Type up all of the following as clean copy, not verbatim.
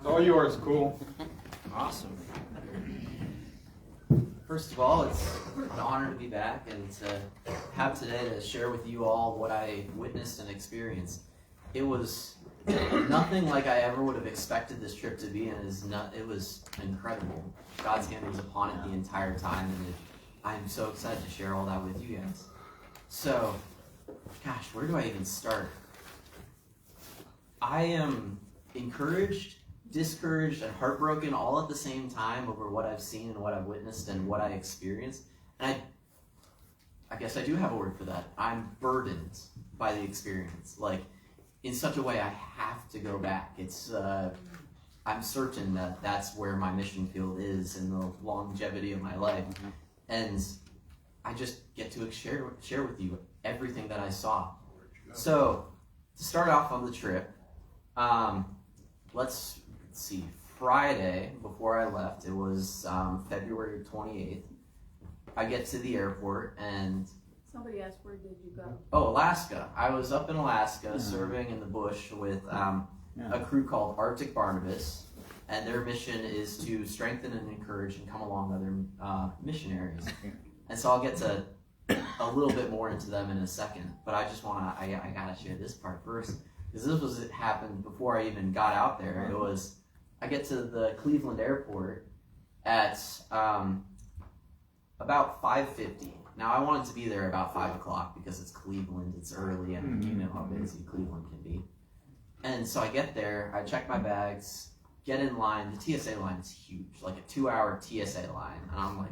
All yours, cool. Awesome. First of all, it's an honor to be back and to have today to share with you all what I witnessed and experienced. It was nothing like I ever would have expected this trip to be, and it was incredible. God's hand was upon it the entire time, and I'm so excited to share all that with you guys. So, gosh, where do I even start? I am encouraged, discouraged, and heartbroken all at the same time over what I've seen and what I've witnessed and what I experienced. And I guess I do have a word for that. I'm burdened by the experience. Like, in such a way I have to go back. It's I'm certain that that's where my mission field is in the longevity of my life. And I just get to share with you everything that I saw. So, to start off on the trip, let's see, Friday, before I left, it was February 28th. I get to the airport and... Somebody asked, where did you go? Oh, Alaska. I was up in Alaska serving in the bush with a crew called Arctic Barnabas, and their mission is to strengthen and encourage and come along other missionaries. And so I'll get to a little bit more into them in a second, but I just want to, I gotta share this part first, because it happened before I even got out there. It was, I get to the Cleveland airport at about 5:50. Now I wanted to be there about 5 o'clock because it's Cleveland, it's early, and you know how busy Cleveland can be. And so I get there, I check my bags, get in line. The TSA line is huge, like a 2-hour TSA line. And I'm like,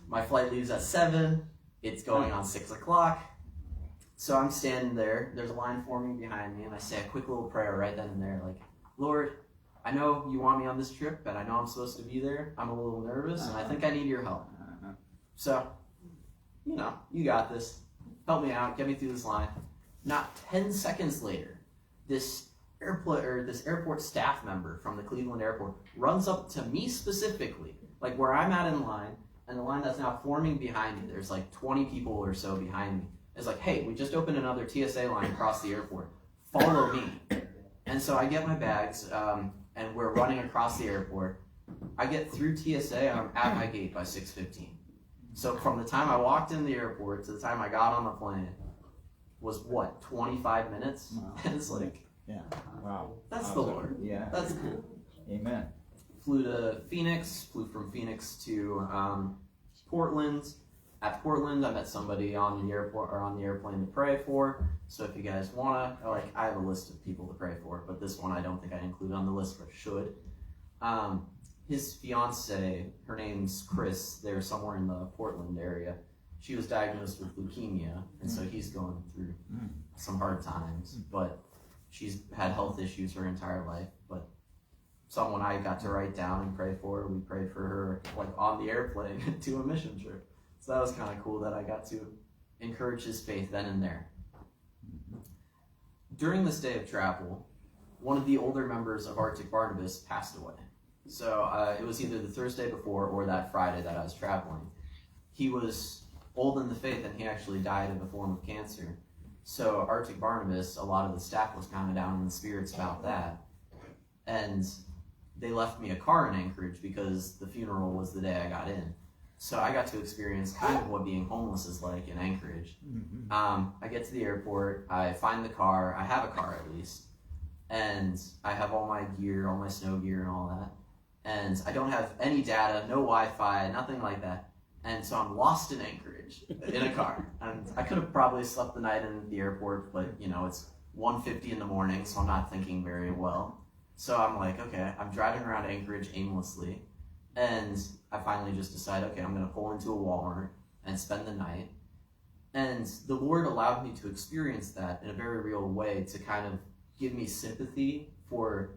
my flight leaves at 7, it's going on 6 o'clock. So I'm standing there, there's a line forming behind me, and I say a quick little prayer right then and there, like, Lord, I know you want me on this trip, and I know I'm supposed to be there. I'm a little nervous, and I think I need your help. So, you know, you got this. Help me out, get me through this line. Not 10 seconds later, this airport staff member from the Cleveland airport runs up to me specifically, like where I'm at in line, and the line that's now forming behind me, there's like 20 people or so behind me. It's like, hey, we just opened another TSA line across the airport. Follow me. And so I get my bags, and we're running across the airport. I get through TSA, and I'm at my gate by 6:15. So from the time I walked in the airport to the time I got on the plane was what, 25 minutes? Wow. And it's like, yeah, wow. That's the Lord. Yeah. That's cool. Amen. Flew to Phoenix, flew from Phoenix to Portland. At Portland, I met somebody on the airport or on the airplane to pray for. So if you guys wanna, like, I have a list of people to pray for, but this one I don't think I included on the list, but should. His fiance, her name's Chris. They're somewhere in the Portland area. She was diagnosed with leukemia, and so he's going through some hard times. But she's had health issues her entire life. But someone I got to write down and pray for. We prayed for her like on the airplane to a mission trip. So that was kind of cool that I got to encourage his faith then and there. During this day of travel, one of the older members of Arctic Barnabas passed away. So it was either the Thursday before or that Friday that I was traveling. He was old in the faith, and he actually died of a form of cancer. So Arctic Barnabas, a lot of the staff was kind of down in the spirits about that. And they left me a car in Anchorage because the funeral was the day I got in. So I got to experience kind of what being homeless is like in Anchorage. I get to the airport, I find the car, I have a car at least, and I have all my gear, all my snow gear and all that. And I don't have any data, no Wi-Fi, nothing like that. And so I'm lost in Anchorage in a car. And I could have probably slept the night in the airport, but you know, it's 1:50 in the morning, so I'm not thinking very well. So I'm like, okay, I'm driving around Anchorage aimlessly. And I finally just decide, okay, I'm going to pull into a Walmart and spend the night. And the Lord allowed me to experience that in a very real way to kind of give me sympathy for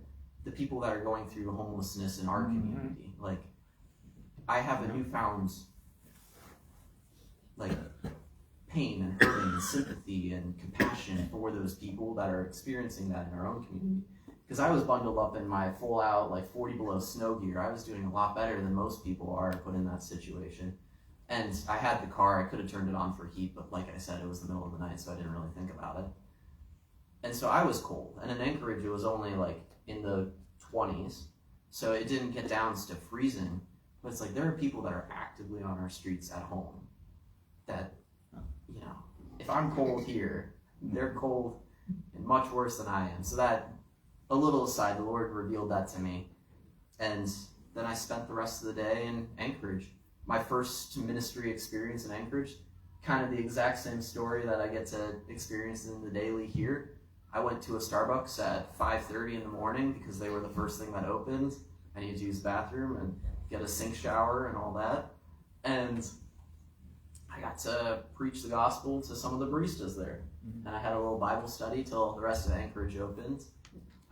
the people that are going through homelessness in our community. Like, I have a newfound, like, pain and hurt and sympathy and compassion for those people that are experiencing that in our own community. Because I was bundled up in my full out, like 40 below snow gear. I was doing a lot better than most people are put in that situation. And I had the car, I could have turned it on for heat, but like I said, it was the middle of the night, so I didn't really think about it. And so I was cold. And in Anchorage, it was only like in the 20s, so it didn't get down to freezing. But it's like there are people that are actively on our streets at home that, you know, if I'm cold here, they're cold and much worse than I am. So that, a little aside, the Lord revealed that to me. And then I spent the rest of the day in Anchorage. My first ministry experience in Anchorage, kind of the exact same story that I get to experience in the daily here. I went to a Starbucks at 5:30 in the morning because they were the first thing that opened. I needed to use the bathroom and get a sink shower and all that. And I got to preach the gospel to some of the baristas there. And I had a little Bible study till the rest of Anchorage opened.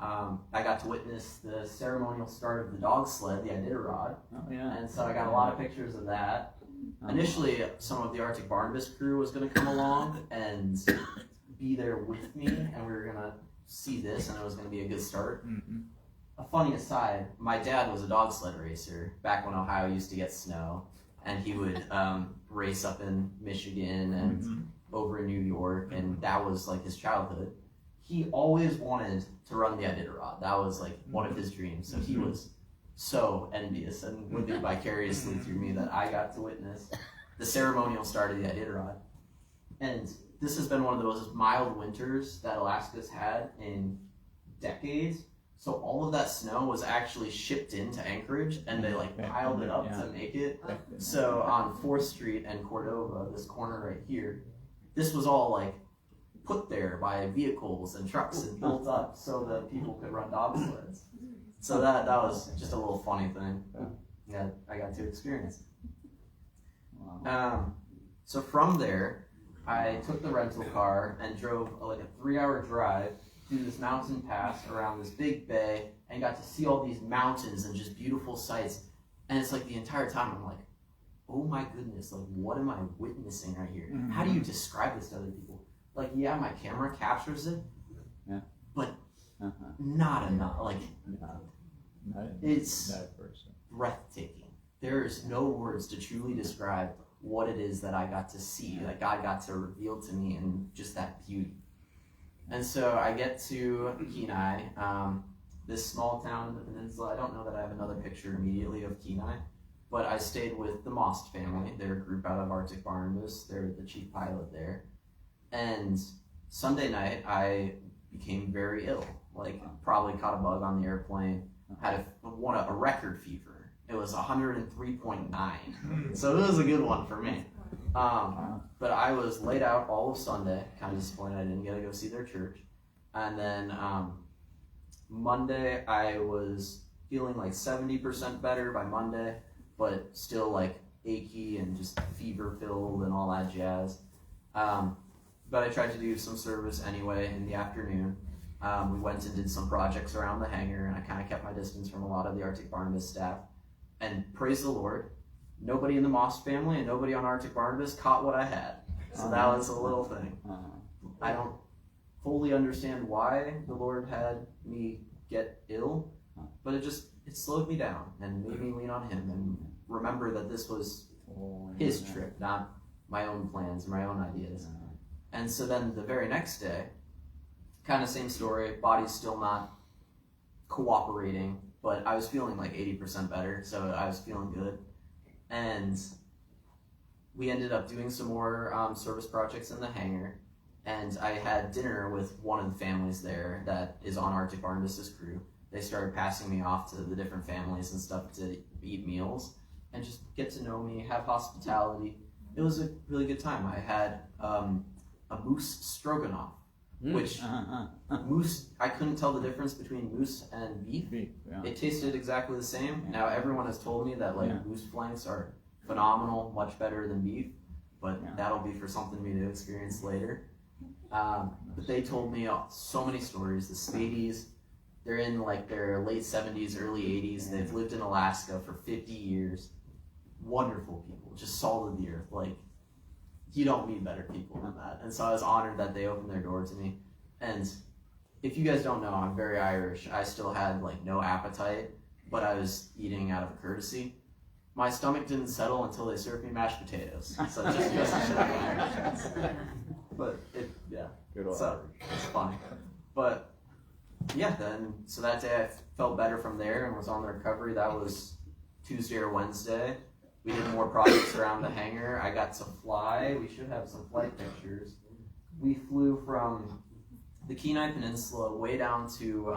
I got to witness the ceremonial start of the dog sled, the Iditarod. Oh, yeah. And so I got a lot of pictures of that. Initially, some of the Arctic Barnabas crew was going to come along and be there with me, and we were going to see this, and it was going to be a good start. A funny aside, my dad was a dog sled racer back when Ohio used to get snow, and he would race up in Michigan and over in New York, and that was like his childhood. He always wanted to run the Iditarod. That was like one of his dreams. So he was so envious and living vicariously through me that I got to witness the ceremonial start of the Iditarod. And this has been one of the most mild winters that Alaska's had in decades. So all of that snow was actually shipped into Anchorage, and they like piled it up to make it. So on 4th Street and Cordova, this corner right here, this was all like put there by vehicles and trucks and built up so that people could run dog sleds. So that was just a little funny thing. Yeah, I got to experience. So from there, I took the rental car and drove like a 3-hour drive through this mountain pass around this big bay and got to see all these mountains and just beautiful sights. And it's like the entire time I'm like, oh my goodness, like what am I witnessing right here? How do you describe this to other people? Like, yeah, my camera captures it, but not enough. Like, it's breathtaking. There's no words to truly describe what it is that I got to see, that God got to reveal to me, and just that beauty. And so I get to Kenai, this small town in the peninsula. I don't know that I have another picture immediately of Kenai, but I stayed with the Most family. They're a group out of Arctic Barnabas. They're the chief pilot there. And Sunday night, I became very ill. Like, probably caught a bug on the airplane. Had a record fever. It was 103.9. So it was a good one for me. But I was laid out all of Sunday. Kind of disappointed I didn't get to go see their church. And then Monday, I was feeling like 70% better by Monday, but still like achy and just fever-filled and all that jazz. But I tried to do some service anyway in the afternoon. We went and did some projects around the hangar, and I kind of kept my distance from a lot of the Arctic Barnabas staff. And praise the Lord, nobody in the Moss family and nobody on Arctic Barnabas caught what I had. So that was a little thing. I don't fully understand why the Lord had me get ill, but it slowed me down and made me lean on Him and remember that this was His trip, not my own plans, my own ideas. And so then the very next day, kind of same story, body's still not cooperating, but I was feeling like 80% better, so I was feeling good. And we ended up doing some more service projects in the hangar, and I had dinner with one of the families there that is on Arctic Barnabas' crew. They started passing me off to the different families and stuff to eat meals and just get to know me, have hospitality. It was a really good time. I had a moose stroganoff, which moose, I couldn't tell the difference between moose and beef. It tasted exactly the same. Now everyone has told me that moose flanks are phenomenal, much better than beef, but that'll be for something for me to experience later. But they told me so many stories. The Spadies, they're in like their late 70s, early 80s. They've lived in Alaska for 50 years. Wonderful people, just salt of the earth. Like, you don't meet better people than that. And so I was honored that they opened their door to me. And if you guys don't know, I'm very Irish. I still had like no appetite, but I was eating out of courtesy. My stomach didn't settle until they served me mashed potatoes. So just goes to show you. But so it's funny. But so that day I felt better from there and was on the recovery. That was Tuesday or Wednesday. We did more projects around the hangar. I got to fly. We should have some flight pictures. We flew from the Kenai Peninsula way down to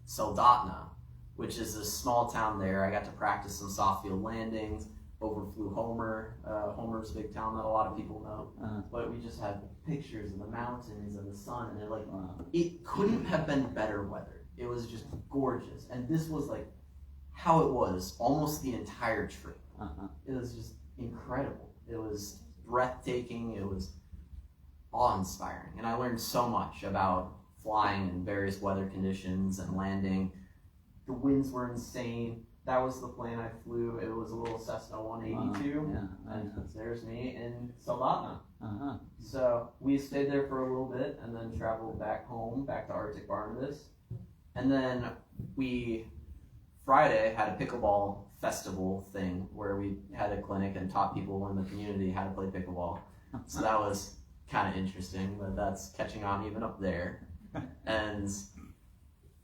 Soldotna, which is a small town there. I got to practice some soft field landings, overflew Homer. Homer's a big town that a lot of people know. But we just had pictures of the mountains and the sun, and it couldn't have been better weather. It was just gorgeous. And this was like how it was almost the entire trip. It was just incredible. It was breathtaking. It was awe-inspiring. And I learned so much about flying in various weather conditions and landing. The winds were insane. That was the plane I flew. It was a little Cessna 182. And there's me in Soldotna. So we stayed there for a little bit and then traveled back home, back to Arctic Barnabas. And then we, Friday, had a pickleball festival thing where we had a clinic and taught people in the community how to play pickleball. So that was kind of interesting, but that's catching on even up there. And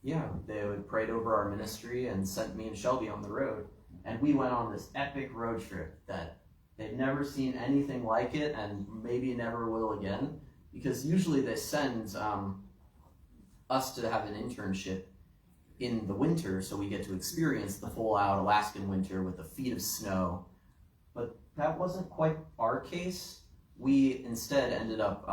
yeah, they would prayed over our ministry and sent me and Shelby on the road. And we went on this epic road trip that they'd never seen anything like it and maybe never will again. Because usually they send us to have an internship in the winter so we get to experience the full out Alaskan winter with the feet of snow. But that wasn't quite our case. We instead ended up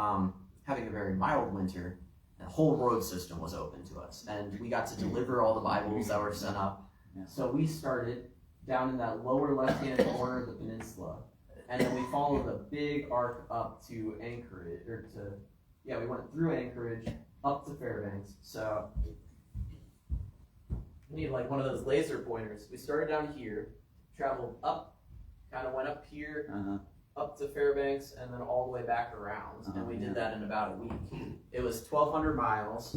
having a very mild winter. The whole road system was open to us, and we got to deliver all the Bibles that were sent up. So we started down in that lower left-hand corner of the peninsula, and then we followed a big arc up to Anchorage, we went through Anchorage up to Fairbanks. So we need like one of those laser pointers. We started down here, traveled up, kind of went up here, up to Fairbanks, and then all the way back around. And we did that in about a week. It was 1,200 miles,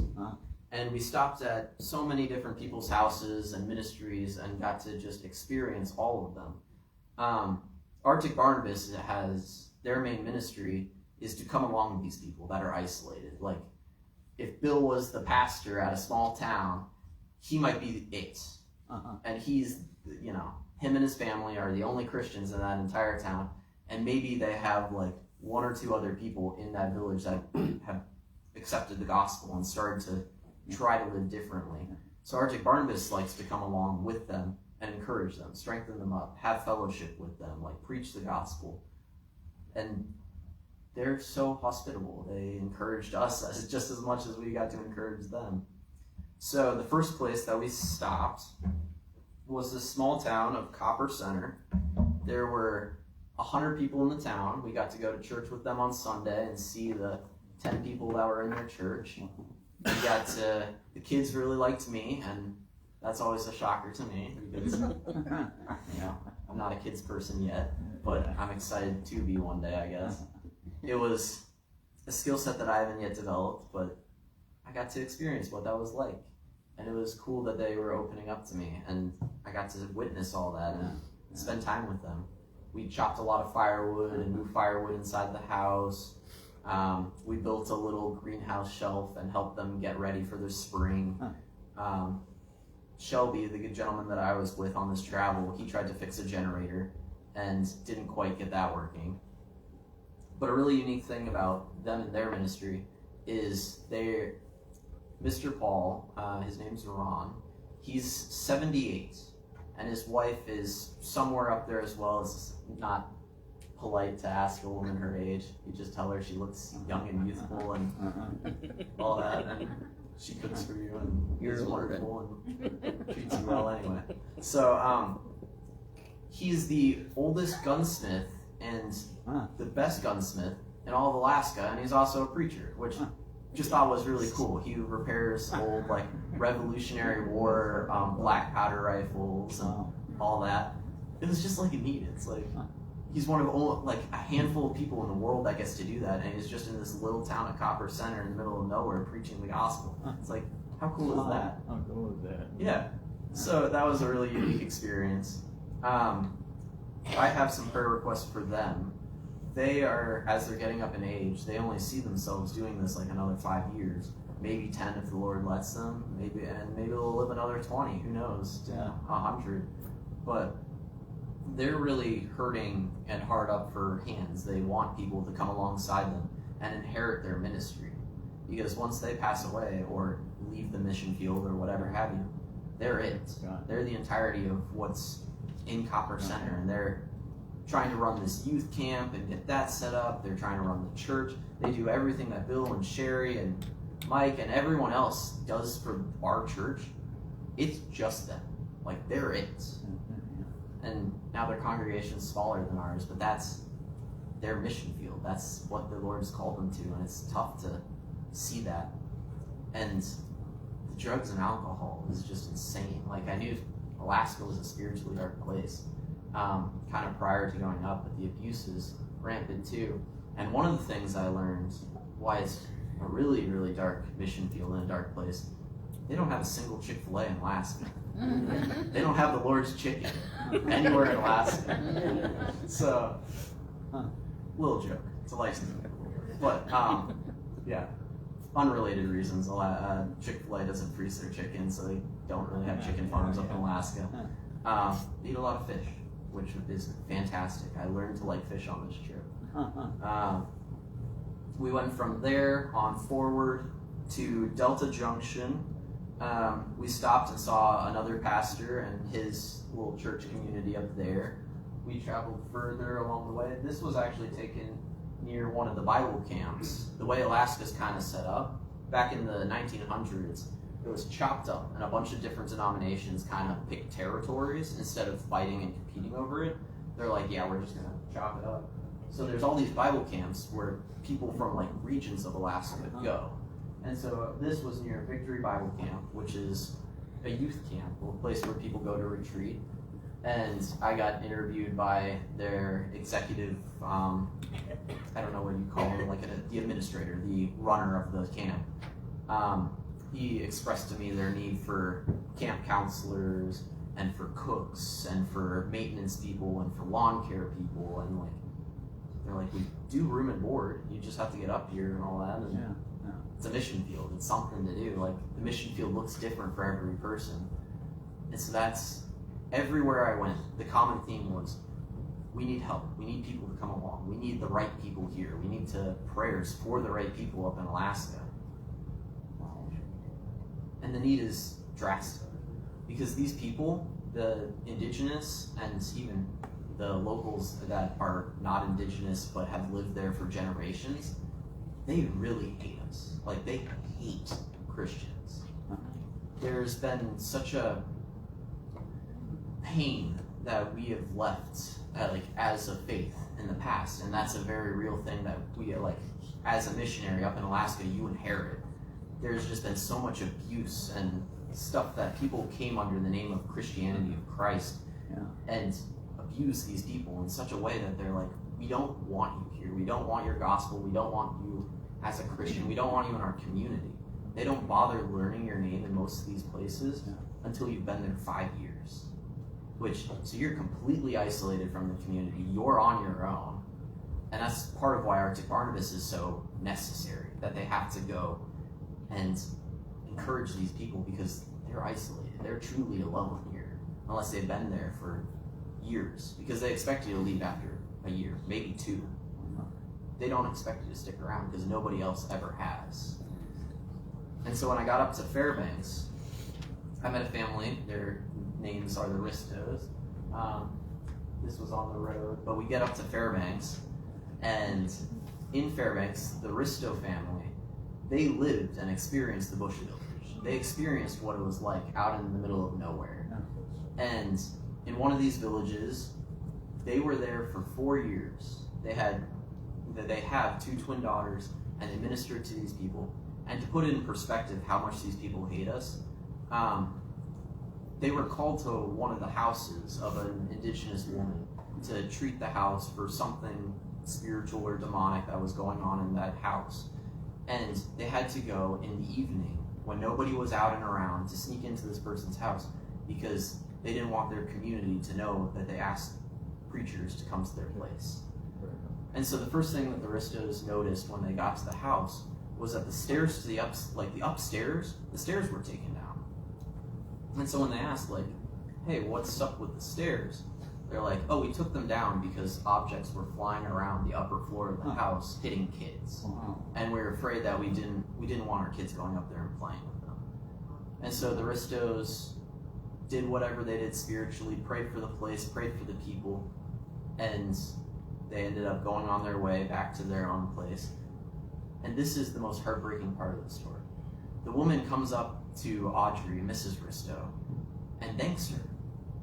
and we stopped at so many different people's houses and ministries and got to just experience all of them. Arctic Barnabas has, their main ministry is to come along with these people that are isolated. Like, if Bill was the pastor at a small town, he might be it. And he's, him and his family are the only Christians in that entire town. And maybe they have like one or two other people in that village that have accepted the gospel and started to try to live differently. So Arctic Barnabas likes to come along with them and encourage them, strengthen them up, have fellowship with them, like preach the gospel. And they're so hospitable. They encouraged us just as much as we got to encourage them. So the first place that we stopped was this small town of Copper Center. There were 100 people in the town. We got to go to church with them on Sunday and see the 10 people that were in their church. The kids really liked me, and that's always a shocker to me because I'm not a kids person yet, but I'm excited to be one day, I guess. It was a skill set that I haven't yet developed, but I got to experience what that was like. And it was cool that they were opening up to me, and I got to witness all that and spend time with them. We chopped a lot of firewood and moved firewood inside the house. We built a little greenhouse shelf and helped them get ready for the spring. Shelby, the good gentleman that I was with on this travel, he tried to fix a generator and didn't quite get that working. But a really unique thing about them and their ministry is Mr. Paul, his name's Ron, he's 78. And his wife is somewhere up there as well. It's not polite to ask a woman her age. You just tell her she looks young and youthful and all that. And she cooks for you and is wonderful and treats you well anyway. So he's the oldest gunsmith and the best gunsmith in all of Alaska. And he's also a preacher, which just thought was really cool. He repairs old like Revolutionary War black powder rifles and all that. It was just like neat. It's like he's one of only, like a handful of people in the world that gets to do that, and he's just in this little town of Copper Center in the middle of nowhere preaching the gospel. It's like, how cool is that? How cool is that? Yeah. So that was a really unique experience. I have some prayer requests for them. They are, as they're getting up in age, they only see themselves doing this like another 5 years. maybe 10 if the Lord lets them, maybe they'll live another 20, who knows, 100. But they're really hurting and hard up for hands. They want people to come alongside them and inherit their ministry. Because once they pass away or leave the mission field or whatever have you, they're it. They're the entirety of what's in Copper Center, and they're trying to run this youth camp and get that set up. They're trying to run the church. They do everything that Bill and Sherry and Mike and everyone else does for our church. It's just them. Like, they're it. And now their congregation's smaller than ours, but that's their mission field. That's what the Lord's called them to, and it's tough to see that. And the drugs and alcohol is just insane. Like, I knew Alaska was a spiritually dark place kind of prior to going up, but the abuse is rampant too. And one of the things I learned why it's a really, really dark mission field in a dark place, they don't have a single Chick-fil-A in Alaska. They don't have the Lord's chicken anywhere in Alaska. So, little joke. It's a license. But, yeah, unrelated reasons. Chick-fil-A doesn't freeze their chicken, so they don't really have chicken farms up in Alaska. They eat a lot of fish, which is fantastic. I learned to like fish on this trip. We went from there on forward to Delta Junction. We stopped and saw another pastor and his little church community up there. We traveled further along the way. This was actually taken near one of the Bible camps. The way Alaska's kind of set up, back in the 1900s, it was chopped up, and a bunch of different denominations kind of picked territories instead of fighting and competing over it. They're like, yeah, we're just going to chop it up. So there's all these Bible camps where people from like regions of Alaska go. And so this was near Victory Bible Camp, which is a youth camp, a place where people go to retreat. And I got interviewed by their executive, I don't know what you call him, like the administrator, the runner of the camp. He expressed to me their need for camp counselors and for cooks and for maintenance people and for lawn care people, and like they're like, we do room and board, you just have to get up here and all that. And it's a mission field, it's something to do. Like, the mission field looks different for every person. And so that's everywhere I went, the common theme was, we need help, we need people to come along, we need the right people here, we need prayers for the right people up in Alaska. And the need is drastic, because these people, the indigenous and even the locals that are not indigenous but have lived there for generations, they really hate us. Like, they hate Christians. There's been such a pain that we have left as a faith in the past, and that's a very real thing that we, like, as a missionary up in Alaska, you inherit. There's just been so much abuse and stuff that people came under the name of Christianity, of Christ, and abuse these people in such a way that they're like, we don't want you here, we don't want your gospel, we don't want you as a Christian, we don't want you in our community. They don't bother learning your name in most of these places until you've been there 5 years. So you're completely isolated from the community, you're on your own. And that's part of why Arctic Barnabas is so necessary, that they have to go and encourage these people, because they're isolated. They're truly alone here, unless they've been there for years, because they expect you to leave after a year, maybe 2. They don't expect you to stick around because nobody else ever has. And so when I got up to Fairbanks, I met a family. Their names are the Ristos. This was on the road, but we get up to Fairbanks, and in Fairbanks, the Risto family, they lived and experienced the bush village. They experienced what it was like out in the middle of nowhere. And in one of these villages, they were there for 4 years. They have 2 twin daughters, and they ministered to these people. And to put it in perspective how much these people hate us, they were called to one of the houses of an indigenous woman to treat the house for something spiritual or demonic that was going on in that house. And they had to go in the evening when nobody was out and around to sneak into this person's house, because they didn't want their community to know that they asked preachers to come to their place. And so the first thing that the Ristos noticed when they got to the house was that the stairs to the upstairs, the stairs were taken down. And so when they asked, like, hey, what's up with the stairs? They're like, oh, we took them down because objects were flying around the upper floor of the house, hitting kids. And we were afraid that we didn't want our kids going up there and playing with them. And so the Ristos did whatever they did spiritually, prayed for the place, prayed for the people, and they ended up going on their way back to their own place. And this is the most heartbreaking part of the story. The woman comes up to Audrey, Mrs. Risto, and thanks her.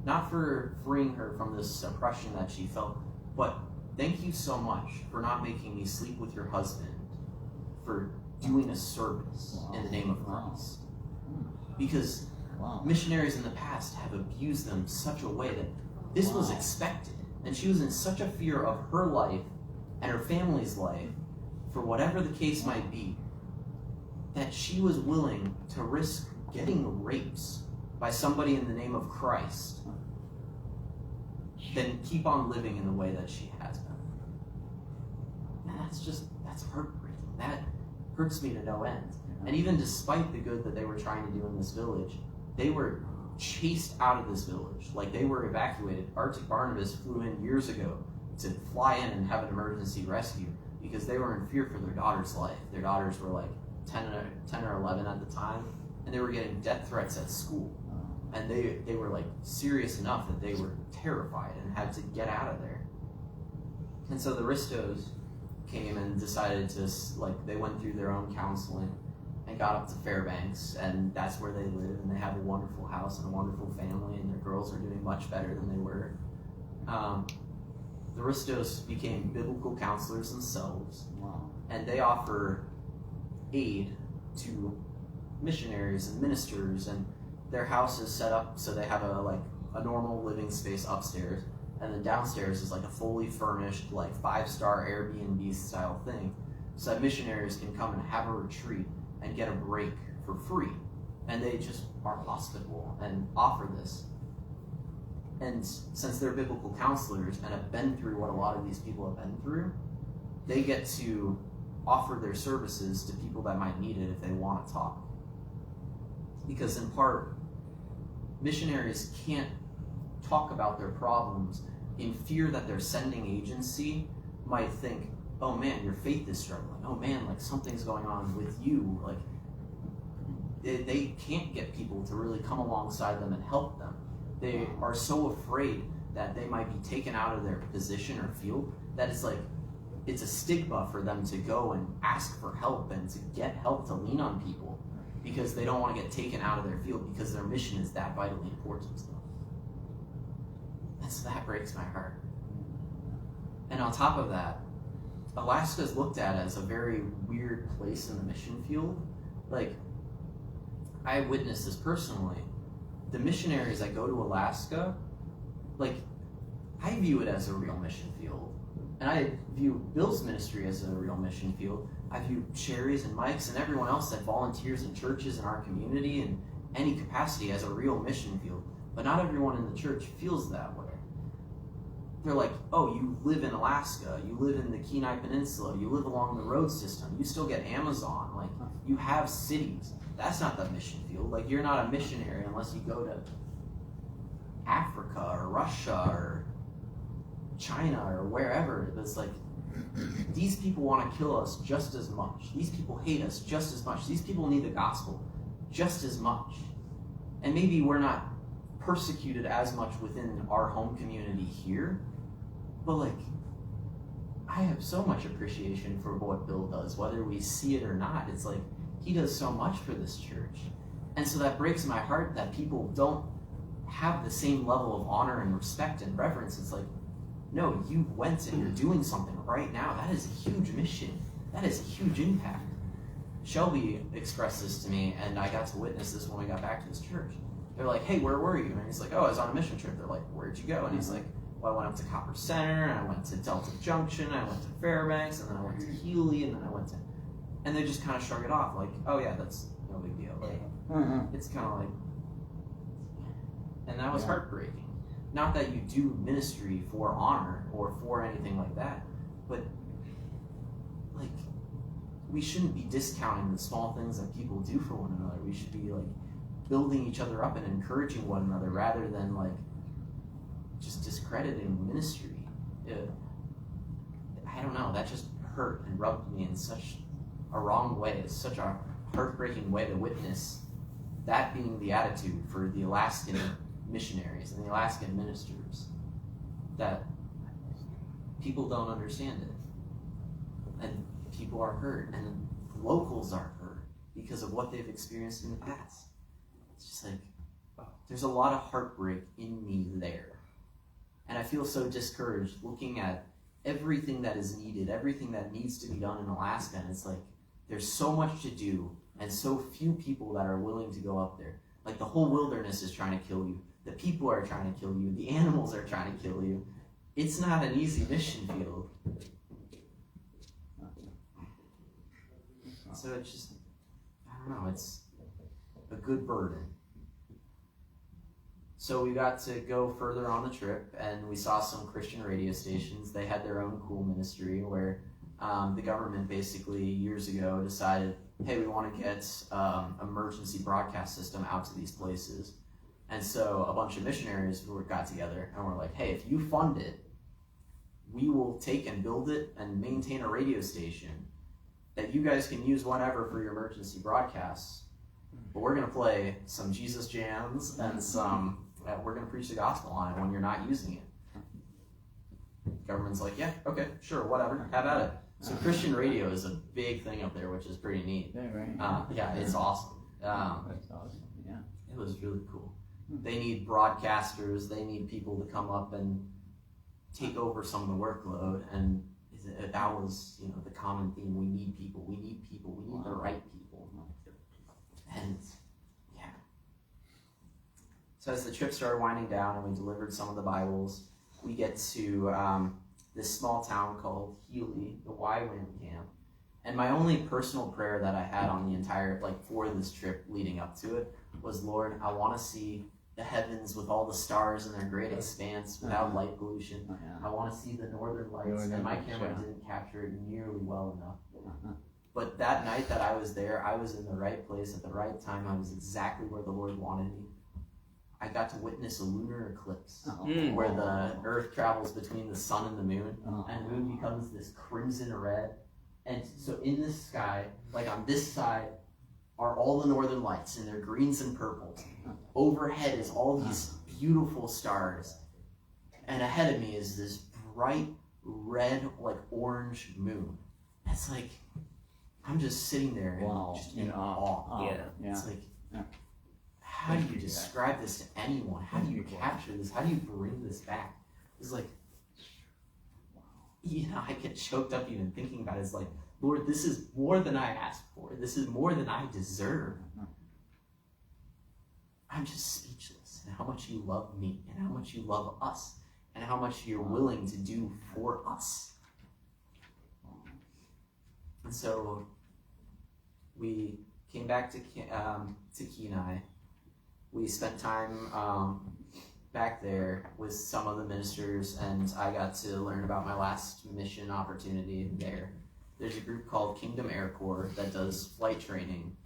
Not for freeing her from this oppression that she felt, but thank you so much for not making me sleep with your husband, for doing a service in the name of Christ. Because missionaries in the past have abused them such a way that this was expected. And she was in such a fear of her life and her family's life, for whatever the case might be, that she was willing to risk getting raped by somebody in the name of Christ than keep on living in the way that she has been. And that's heartbreaking. That hurts me to no end. And even despite the good that they were trying to do in this village, they were chased out of this village. Like, they were evacuated. Arctic Barnabas flew in years ago to fly in and have an emergency rescue because they were in fear for their daughter's life. Their daughters were like 10 or 11 at the time, and they were getting death threats at school. And they were like serious enough that they were terrified and had to get out of there. And so the Ristos came and decided to, like, they went through their own counseling and got up to Fairbanks, and that's where they live, and they have a wonderful house and a wonderful family, and their girls are doing much better than they were. The Ristos became biblical counselors themselves, and they offer aid to missionaries and ministers, and their house is set up so they have a normal living space upstairs, and then downstairs is like a fully furnished, like 5-star Airbnb style thing, so that missionaries can come and have a retreat and get a break for free. And they just are hospitable and offer this. And since they're biblical counselors and have been through what a lot of these people have been through, they get to offer their services to people that might need it if they want to talk. Because in part, missionaries can't talk about their problems in fear that their sending agency might think, oh man, your faith is struggling. Oh man, like something's going on with you. Like they can't get people to really come alongside them and help them. They are so afraid that they might be taken out of their position or field that it's a stigma for them to go and ask for help and to get help to lean on people because they don't want to get taken out of their field because their mission is that vitally important to them. And so that breaks my heart. And on top of that, Alaska is looked at as a very weird place in the mission field. Like, I witnessed this personally. The missionaries that go to Alaska, like, I view it as a real mission field. And I view Bill's ministry as a real mission field. I view Sherry's and Mike's and everyone else that volunteers in churches in our community in any capacity as a real mission field. But not everyone in the church feels that way. They're like, oh, you live in Alaska, you live in the Kenai Peninsula, you live along the road system, you still get Amazon, like, you have cities. That's not the mission field. Like, you're not a missionary unless you go to Africa or Russia or China or wherever. But it's like, these people want to kill us just as much. These people hate us just as much. These people need the gospel just as much. And maybe we're not persecuted as much within our home community here, but like, I have so much appreciation for what Bill does, whether we see it or not. It's like, he does so much for this church. And so that breaks my heart that people don't have the same level of honor and respect and reverence. It's like, no, you went and you're doing something right now. That is a huge mission. That is a huge impact. Shelby expressed this to me, and I got to witness this when we got back to this church. They're like, hey, where were you? And he's like, oh, I was on a mission trip. They're like, where'd you go? And he's like, well, I went up to Copper Center, and I went to Delta Junction, I went to Fairbanks, and then I went to Healy, and then I went to... And they just kind of shrug it off, like, oh yeah, that's no big deal. Like, it's kind of like... And that was heartbreaking. Not that you do ministry for honor or for anything like that, but like, we shouldn't be discounting the small things that people do for one another. We should be like building each other up and encouraging one another rather than like just discrediting ministry. I don't know, that just hurt and rubbed me in such a wrong way. It's such a heartbreaking way to witness that being the attitude for the Alaskan missionaries and the Alaskan ministers, that people don't understand it. And people are hurt, and locals are hurt because of what they've experienced in the past. It's just like, there's a lot of heartbreak in me there. And I feel so discouraged looking at everything that is needed, everything that needs to be done in Alaska. And it's like, there's so much to do and so few people that are willing to go up there. Like the whole wilderness is trying to kill you. The people are trying to kill you. The animals are trying to kill you. It's not an easy mission field. So it's just, I don't know, it's a good burden. So we got to go further on the trip, and we saw some Christian radio stations. They had their own cool ministry where the government basically years ago decided, hey, we want to get emergency broadcast system out to these places. And so a bunch of missionaries got together and were like, hey, if you fund it, we will take and build it and maintain a radio station that you guys can use whenever for your emergency broadcasts. But we're going to play some Jesus jams and some, we're going to preach the gospel on it when you're not using it. Government's like, yeah, okay, sure, whatever, have at it. So Christian radio is a big thing up there, which is pretty neat. Yeah, it's awesome. That's awesome, yeah. It was really cool. They need broadcasters, they need people to come up and take over some of the workload, and that was, the common theme. We need people, we need the right people. And yeah. So as the trip started winding down and we delivered some of the Bibles, we get to this small town called Healy, the YWAM camp. And my only personal prayer that I had on the entire, for this trip leading up to it was, Lord, I want to see the heavens with all the stars in their great expanse without light pollution. I want to see the northern lights, and my camera didn't capture it nearly well enough. But that night that I was there, I was in the right place at the right time. I was exactly where the Lord wanted me. I got to witness a lunar eclipse where the earth travels between the sun and the moon, and the moon becomes this crimson red. And so in the sky, on this side, are all the northern lights in their greens and purples. Overhead is all these beautiful stars. And ahead of me is this bright red, orange moon. It's like, I'm just sitting there and just in awe. Yeah. It's like, how do you describe this to anyone? How do you capture this? How do you bring this back? It's like, I get choked up even thinking about it. It's like, Lord, this is more than I asked for. This is more than I deserve. I'm just speechless at how much you love me and how much you love us and how much you're willing to do for us. And so we came back to Kenai. We spent time back there with some of the ministers, and I got to learn about my last mission opportunity there. There's a group called Kingdom Air Corps that does flight training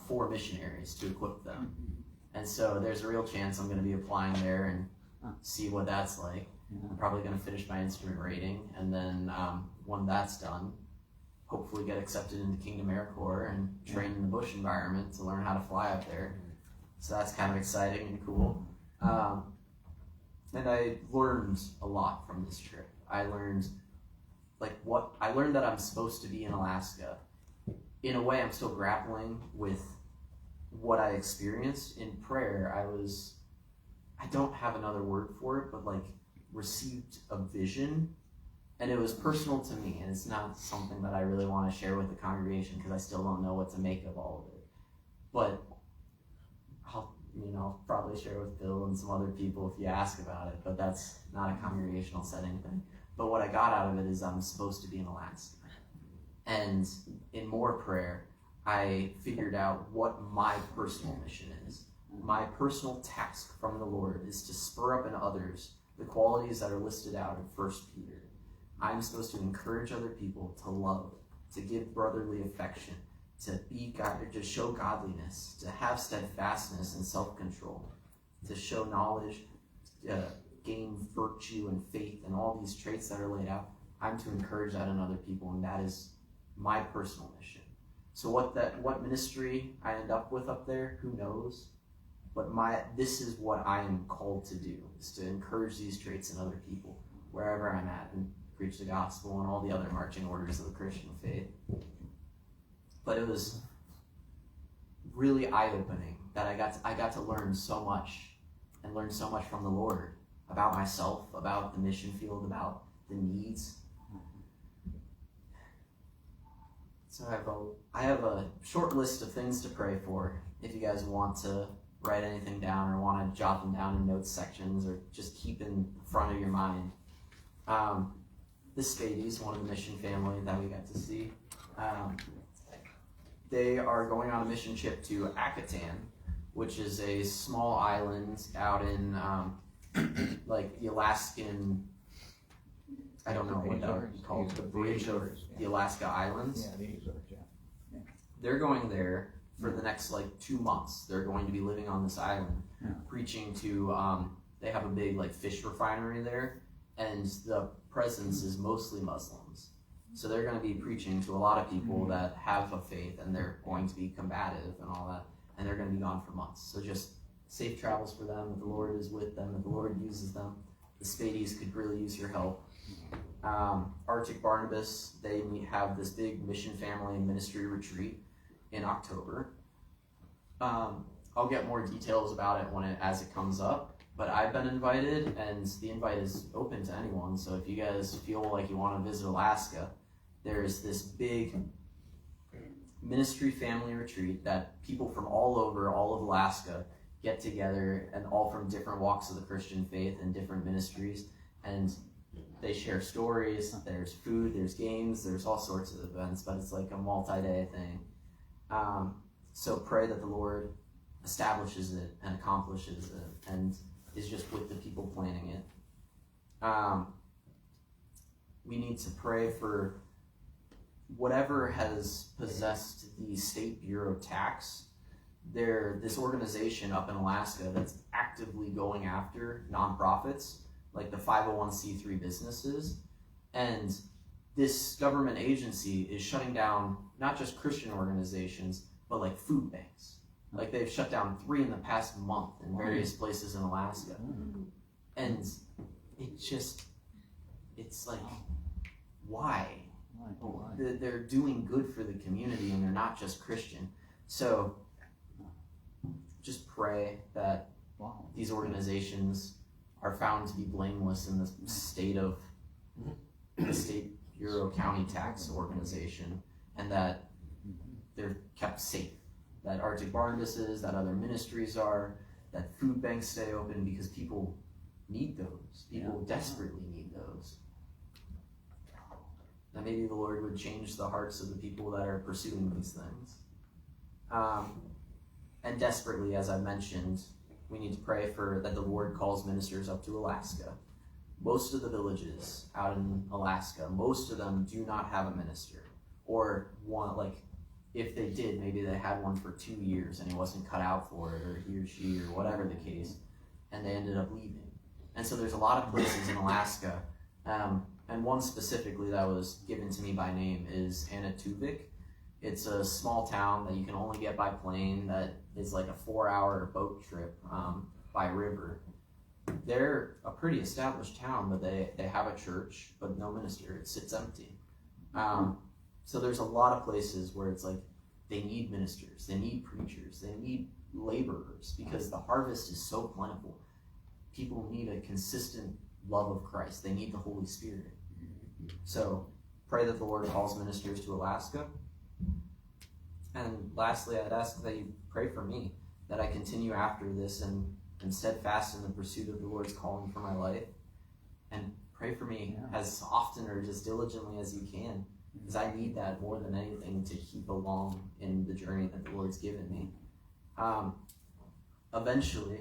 for missionaries to equip them. And so there's a real chance I'm going to be applying there and see what that's like. I'm probably going to finish my instrument rating, and then when that's done, hopefully get accepted into Kingdom Air Corps and train in the bush environment to learn how to fly up there. So that's kind of exciting and cool. And I learned a lot from this trip. I learned that I'm supposed to be in Alaska. In a way, I'm still grappling with what I experienced in prayer. I don't have another word for it, but received a vision, and it was personal to me, and it's not something that I really want to share with the congregation because I still don't know what to make of all of it. But I'll probably share with Bill and some other people if you ask about it, but that's not a congregational setting thing. But what I got out of it is I'm supposed to be in Alaska. And in more prayer, I figured out what my personal mission is. My personal task from the Lord is to spur up in others the qualities that are listed out in 1 Peter. I'm supposed to encourage other people to love to give brotherly affection, to be God, to show godliness, to have steadfastness and self-control, to show knowledge, gain virtue and faith, and all these traits that are laid out. I'm to encourage that in other people, and that is my personal mission. So what ministry I end up with up there, who knows? But this is what I am called to do, is to encourage these traits in other people, wherever I'm at, and preach the gospel and all the other marching orders of the Christian faith. But it was really eye-opening that I got to learn so much, and learn so much from the Lord about myself, about the mission field, about the needs. So I have a short list of things to pray for. If you guys want to write anything down or want to jot them down in notes sections or just keep in front of your mind. The Spadies, one of the mission family that we got to see, they are going on a mission trip to Akatan, which is a small island out in like the Alaskan, I don't know what that would be called, the bridge of the Alaska Islands. Yeah, the Azores, yeah. They're going there for the next 2 months. They're going to be living on this island, preaching to, they have a big fish refinery there, and the presence is mostly Muslims. So they're going to be preaching to a lot of people that have a faith, and they're going to be combative and all that, and they're going to be gone for months. So just safe travels for them, if the Lord is with them, if the Lord uses them. The Spadies could really use your help. Arctic Barnabas, they have this big mission family and ministry retreat in October. I'll get more details about it as it comes up, but I've been invited, and the invite is open to anyone. So if you guys feel like you want to visit Alaska, there's this big ministry family retreat that people from all of Alaska get together, and all from different walks of the Christian faith and different ministries, and they share stories. There's food, there's games, there's all sorts of events, but it's like a multi-day thing. So pray that the Lord establishes it and accomplishes it and is just with the people planning it. We need to pray for whatever has possessed the State Bureau tax. This organization up in Alaska that's actively going after nonprofits, like the 501c3 businesses, and this government agency is shutting down not just Christian organizations, but food banks. They've shut down 3 in the past month in various places in Alaska. And it's why? They're doing good for the community, and they're not just Christian. So just pray that these organizations are found to be blameless in the state of the State Bureau County Tax Organization, and that they're kept safe. That Arctic Barnabas is, that other ministries are, that food banks stay open, because people need those. People desperately need those. That maybe the Lord would change the hearts of the people that are pursuing these things. And desperately, as I mentioned, we need to pray that the Lord calls ministers up to Alaska. Most of the villages out in Alaska, most of them do not have a minister. Or one, if they did, maybe they had one for 2 years and he wasn't cut out for it, or he or she, or whatever the case, and they ended up leaving. And so there's a lot of places in Alaska, and one specifically that was given to me by name is Anatuvik. It's a small town that you can only get by plane, that is a 4-hour boat trip by river. They're a pretty established town, but they have a church, but no minister. It sits empty. So there's a lot of places where it's they need ministers, they need preachers, they need laborers, because the harvest is so plentiful. People need a consistent love of Christ. They need the Holy Spirit. So pray that the Lord calls ministers to Alaska. And lastly, I'd ask that you pray for me, that I continue after this and steadfast in the pursuit of the Lord's calling for my life. And pray for me as often or just diligently as you can, because I need that more than anything to keep along in the journey that the Lord's given me. Eventually,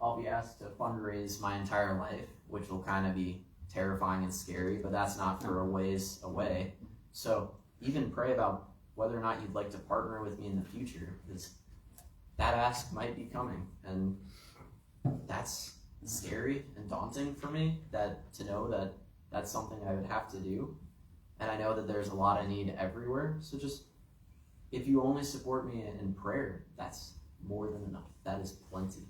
I'll be asked to fundraise my entire life, which will kind of be terrifying and scary, but that's not for a ways away. So even pray about whether or not you'd like to partner with me in the future, because that ask might be coming, and that's scary and daunting for me, that to know that that's something I would have to do. And I know that there's a lot of need everywhere, so just if you only support me in prayer, that's more than enough. That is plenty.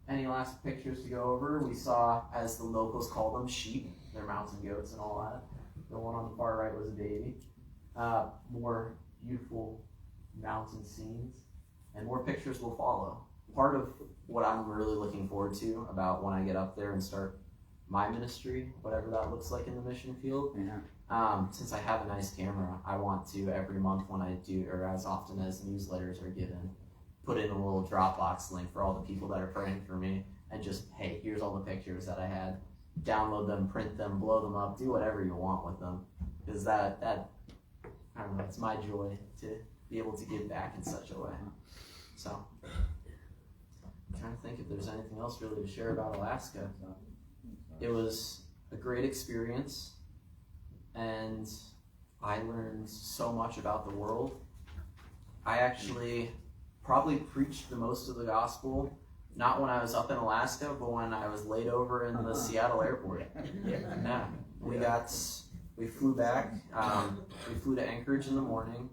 Any last pictures to go over? We saw, as the locals call them, sheep. They're mountain goats and all that. The one on the far right was a baby. More beautiful mountain scenes, and more pictures will follow. Part of what I'm really looking forward to about when I get up there and start my ministry, whatever that looks like in the mission field, since I have a nice camera, I want to every month when I do, or as often as newsletters are given, put in a little Dropbox link for all the people that are praying for me, and just, hey, here's all the pictures that I had. Download them, print them, blow them up, do whatever you want with them, because that I don't know, it's my joy to be able to give back in such a way. So, I'm trying to think if there's anything else really to share about Alaska. It was a great experience, and I learned so much about the world. I actually probably preached the most of the gospel, not when I was up in Alaska, but when I was laid over in the Seattle airport. Yeah, we flew back. We flew to Anchorage in the morning.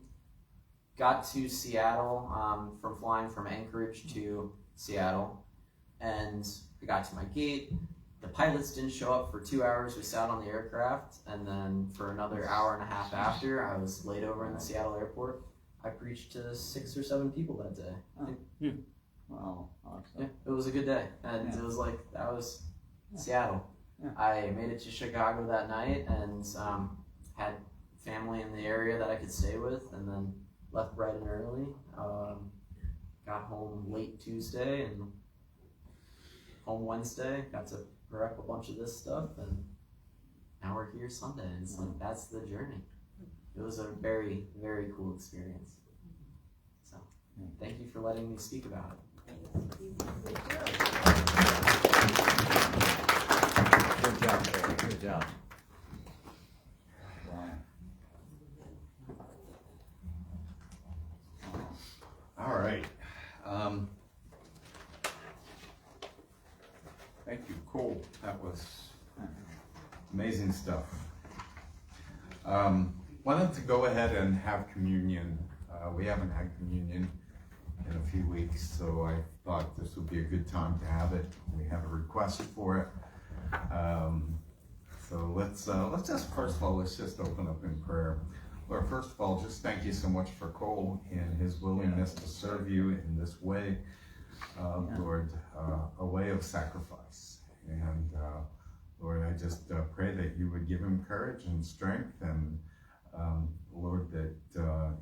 Got to Seattle from flying from Anchorage to Seattle, and I got to my gate. The pilots didn't show up for 2 hours. We sat on the aircraft, and then for another hour and a half after, I was laid over in the Seattle airport. I preached to 6 or 7 people that day. Wow. Yeah, it was a good day, and it was like, that was Seattle. Yeah. I made it to Chicago that night, and had family in the area that I could stay with, and then left bright and early. Got home late Tuesday and home Wednesday. Got to prep a bunch of this stuff, and now we're here Sunday. And it's like, that's the journey. It was a very, very cool experience. So, thank you for letting me speak about it. Good job, Barry. Good job. All right. Thank you, Cole. That was amazing stuff. Wanted to go ahead and have communion. We haven't had communion in a few weeks, so I thought this would be a good time to have it. We have a request for it. So let's just, first of all, let's just open up in prayer. Lord, first of all, just thank you so much for Cole and his willingness to serve you in this way, Lord, a way of sacrifice. And Lord, I just pray that you would give him courage and strength, and Lord, that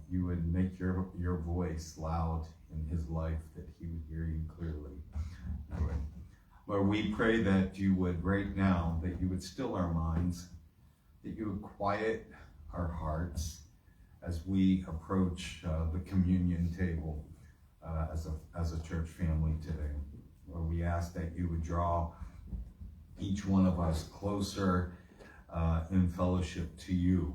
you would make your voice loud in his life, that he would hear you clearly. Lord, we pray that you would right now, that you would still our minds, that you would quiet our hearts as we approach the communion table as a church family today. Lord, we ask that you would draw each one of us closer in fellowship to you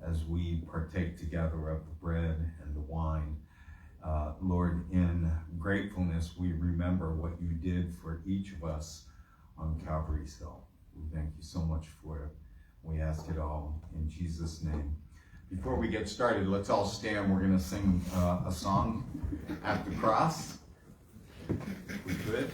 as we partake together of the bread and the wine. Lord, in gratefulness, we remember what you did for each of us on Calvary's Hill. We thank you so much for it. We ask it all in Jesus' name. Before we get started, let's all stand. We're going to sing a song at the cross. If we could.